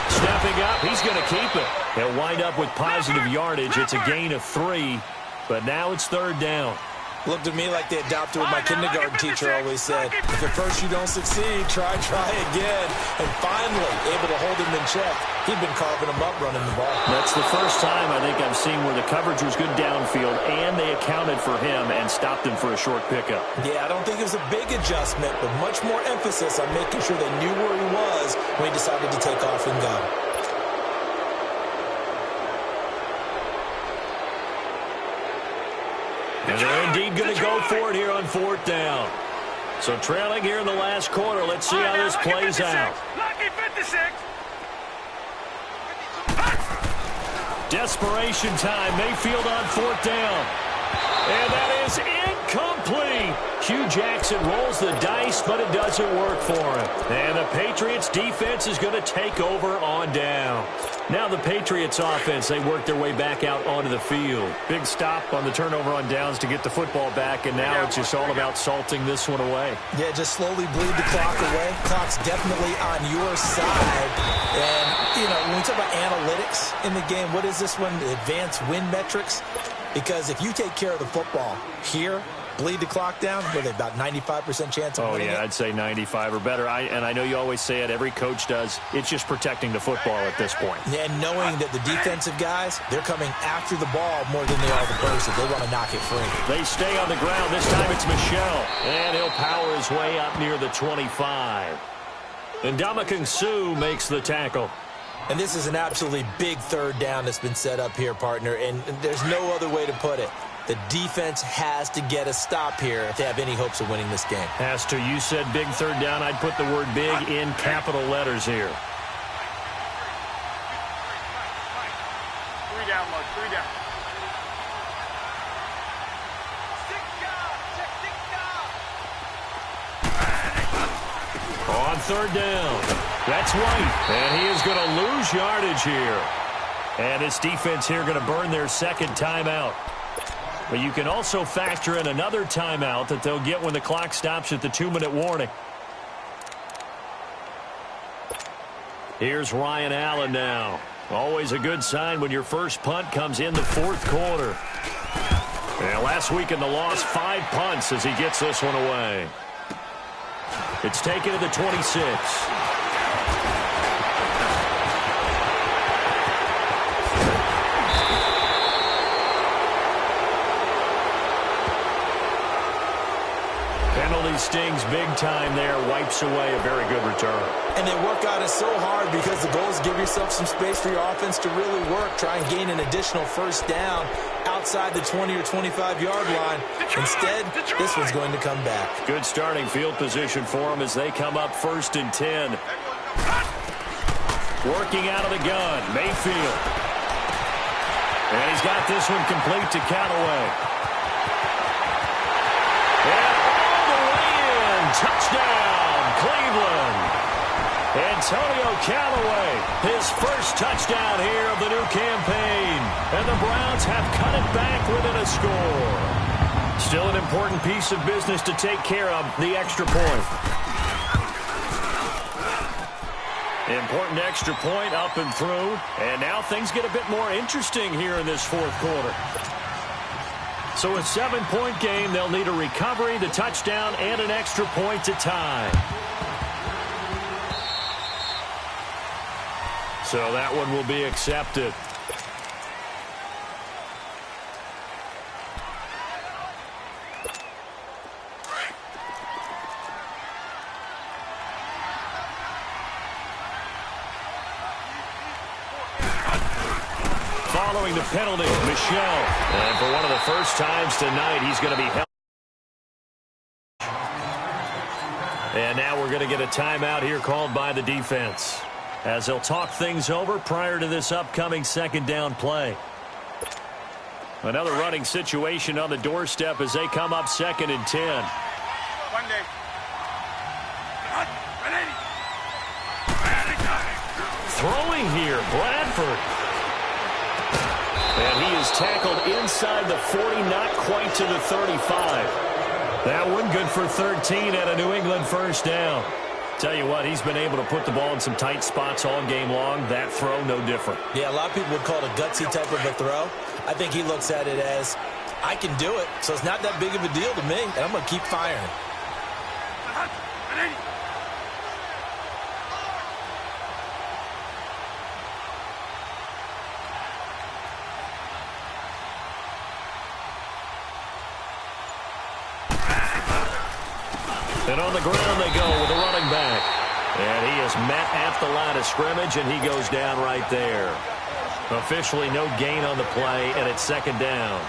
Stepping up, he's going to keep it. He'll wind up with positive yardage. It's a gain of 3, but now it's 3rd down. Looked at me like they adopted what my kindergarten teacher always said. If at first you don't succeed, try again. And finally, able to hold him in check. He'd been carving him up running the ball. That's the first time I think I've seen where the coverage was good downfield and they accounted for him and stopped him for a short pickup. Yeah, I don't think it was a big adjustment, but much more emphasis on making sure they knew where he was when he decided to take off and go. And they're indeed going to go for it here on 4th down. So trailing here in the last quarter. Let's see how this plays out. Lucky 56. Desperation time. Mayfield on 4th down. And that is incomplete. Hugh Jackson rolls the dice, but it doesn't work for him. And the Patriots defense is going to take over on down. Now the Patriots offense, they work their way back out onto the field. Big stop on the turnover on downs to get the football back, and now it's just all about salting this one away. Yeah, just slowly bleed the clock away. Clock's definitely on your side. And, you know, when we talk about analytics in the game, what is this one? Advanced win metrics? Because if you take care of the football here, bleed the clock down, with about 95% chance of winning it. I'd say 95 or better. And I know you always say it, every coach does. It's just protecting the football at this point. Yeah, and knowing that the defensive guys, they're coming after the ball more than they are the person. They want to knock it free. They stay on the ground. This time it's Michelle. And he'll power his way up near the 25. And Ndamukong Suh makes the tackle. And this is an absolutely big 3rd down that's been set up here, partner. And there's no other way to put it. The defense has to get a stop here if they have any hopes of winning this game. Has to. You said big 3rd down. I'd put the word big in capital letters here. 3 down, Mark. 3 down. On 3rd down. That's White. And he is going to lose yardage here. And this defense here going to burn their 2nd timeout. But you can also factor in another timeout that they'll get when the clock stops at the 2-minute warning. Here's Ryan Allen now. Always a good sign when your first punt comes in the 4th quarter. And last week in the loss, 5 punts as he gets this one away. It's taken to the 26. Penalty stings big time there. Wipes away a very good return. And they work out it so hard because the goal is give yourself some space for your offense to really work. Try and gain an additional 1st down outside the 20 or 25-yard line. Instead, this one's going to come back. Good starting field position for them as they come up 1st and 10. Working out of the gun, Mayfield. And he's got this one complete to Callaway. And all the way in. Touchdown, Cleveland. Antonio Callaway, his first touchdown here of the new campaign. And the Browns have cut it back within a score. Still an important piece of business to take care of, the extra point. Important extra point up and through. And now things get a bit more interesting here in this 4th quarter. So a 7-point game, they'll need a recovery, the touchdown, and an extra point to tie. So that one will be accepted. Following the penalty, Michelle. And for one of the first times tonight, he's going to be held. And now we're going to get a timeout here called by the defense, as they'll talk things over prior to this upcoming 2nd down play. Another running situation on the doorstep as they come up 2nd and 10. 1 day. throwing here, Bradford. And he is tackled inside the 40, not quite to the 35. That one good for 13 at a New England first down. Tell you what, he's been able to put the ball in some tight spots all game long. That throw, no different. Yeah, a lot of people would call it a gutsy type of a throw. I think he looks at it as, I can do it, so it's not that big of a deal to me, and I'm going to keep firing. And on the ground they go with a running back. And he is met at the line of scrimmage, and he goes down right there. Officially no gain on the play, and it's second down.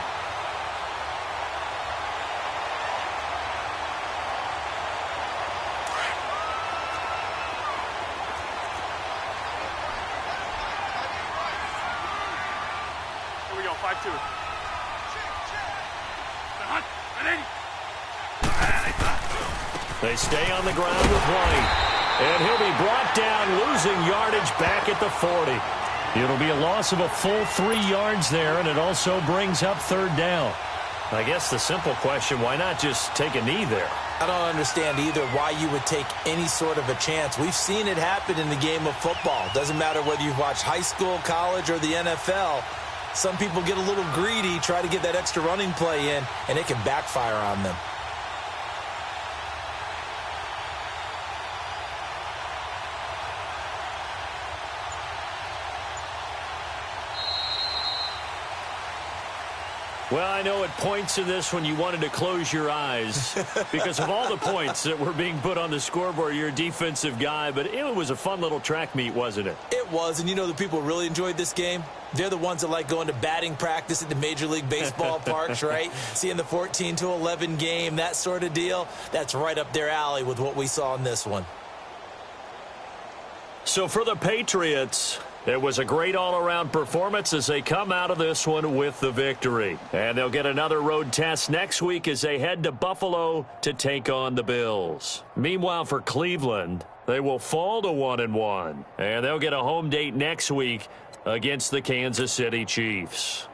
Here we go, 5-2. They stay on the ground with White. And he'll be brought down, losing yardage back at the 40. It'll be a loss of a full 3 yards there, and it also brings up third down. I guess the simple question, why not just take a knee there? I don't understand either why you would take any sort of a chance. We've seen it happen in the game of football. Doesn't matter whether you've watched high school, college, or the NFL. Some people get a little greedy, try to get that extra running play in, and it can backfire on them. Well, I know at points in this when you wanted to close your eyes because of all the points that were being put on the scoreboard. You're a defensive guy, but it was a fun little track meet, wasn't it? It was, and you know the people who really enjoyed this game? They're the ones that like going to batting practice at the Major League Baseball parks, right? Seeing the 14-11 game, that sort of deal. That's right up their alley with what we saw in this one. So for the Patriots, it was a great all-around performance as they come out of this one with the victory. And they'll get another road test next week as they head to Buffalo to take on the Bills. Meanwhile, for Cleveland, they will fall to 1-1. And they'll get a home date next week against the Kansas City Chiefs.